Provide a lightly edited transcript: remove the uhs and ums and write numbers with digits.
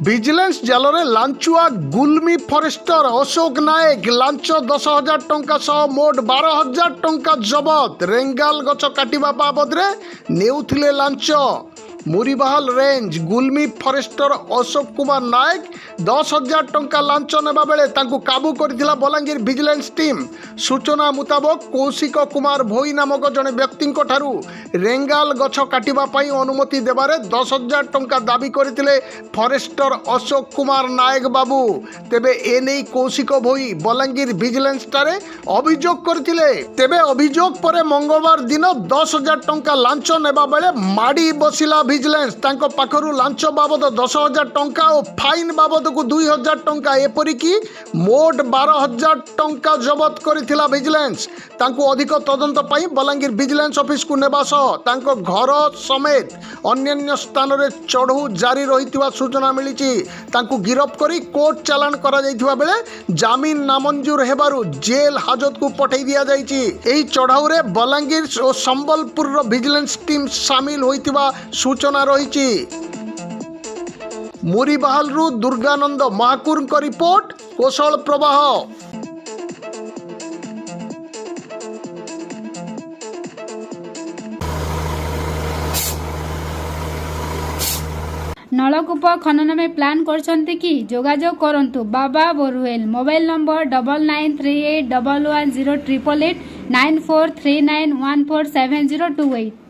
Vigilance জালরে লাঞ্চুয়া গুলমি ফরেস্টর Ashok নায়ক lunch 10,000 টঙ্কা সহ মোট 12,000 টঙ্কা জবত। রেঙ্গাল গଛ কাটিবা বাবদরে নেউথিলে lunch. মুরিবাহাল range গুলমি ফরেস্টর Ashok Kumar নায়ক 10,000 টঙ্কা lunch নেবা বেলে তাଙ୍କୁ কাবু করিଥିଲା বଲାଙ୍ଗୀର ভিজিলেন্স টিম। ସୂଚନା ମୁତାବକ କୌଶିକ କୁମାର ଭୋଇ ନାମକ ଜଣେ ବ୍ୟକ୍ତିଙ୍କ ଠାରୁ ରେଙ୍ଗାଲ ଗଛ କାଟିବା ପାଇଁ ଅନୁମତି ଦେବାରେ 10,000 ଟଙ୍କା ଦାବି କରିଥିଲେ ଫରେଷ୍ଟର ଅଶୋକ କୁମାର ନାୟକ ବାବୁ। ତେବେ ଏନେଇ କୌଶିକ ଭୋଇ ବଲାଙ୍ଗୀର ଭିଜିଲେନ୍ସଠାରେ ଅଭିଯୋଗ କରିଥିଲେ। ତେବେ ଅଭିଯୋଗ ପରେ ମଙ୍ଗଳବାର ଦିନ 10,000 ଟଙ୍କା ଲାଞ୍ଚ ନେବା ବେଳେ ମାଡ଼ି ବସିଲା ଭିଜିଲେନ୍ସ। ତାଙ୍କ ପାଖରୁ ଲାଞ୍ଚ ବାବଦ 10,000 ଟଙ୍କା ଓ ଫାଇନ୍ ବାବଦକୁ 2,000 ଟଙ୍କା ଏପରିକି ମୋଟ 12,000 ଟଙ୍କା ଜବତ କରିଥିଲା ଭିଜିଲେନ୍ସ। ତାଙ୍କୁ ଅଧିକ ତଦନ୍ତ ପାଇଁ ବଲାଙ୍ଗୀର ଭିଜିଲେନ୍ସ ଅଫିସକୁ ନେବା ସହ ତାଙ୍କ ଘର ସମେତ ଅନ୍ୟାନ୍ୟ ସ୍ଥାନରେ ଚଢ଼ଉ ଜାରି ରହିଥିବା ସୂଚନା ମିଳିଛି। ତାଙ୍କୁ ଗିରଫ କରି କୋର୍ଟ ଚାଲାଣ କରାଯାଇଥିବା ବେଳେ ଜାମିନ ନାମଞ୍ଜୁର ହେବାରୁ ଜେଲ ହାଜତକୁ ପଠାଇ ଦିଆଯାଇଛି। ଏହି ଚଢ଼ାଉରେ ବଲାଙ୍ଗୀର ଓ ସମ୍ବଲପୁରର ଭିଜିଲେନ୍ସ ଟିମ୍ ସାମିଲ ହୋଇଥିବା ସୂଚନା ରହିଛି। ମୁରିବାହାଲରୁ ଦୁର୍ଗାନନ୍ଦ ମହାକୁରଙ୍କ ରିପୋର୍ଟ, କୋଶଳ ପ୍ରବାହ। नलकूप खनन में प्लान करछन्ति कि जोगाजोग करंतु बाबा बोरवेल। Mobile number 9938110888 9439147028।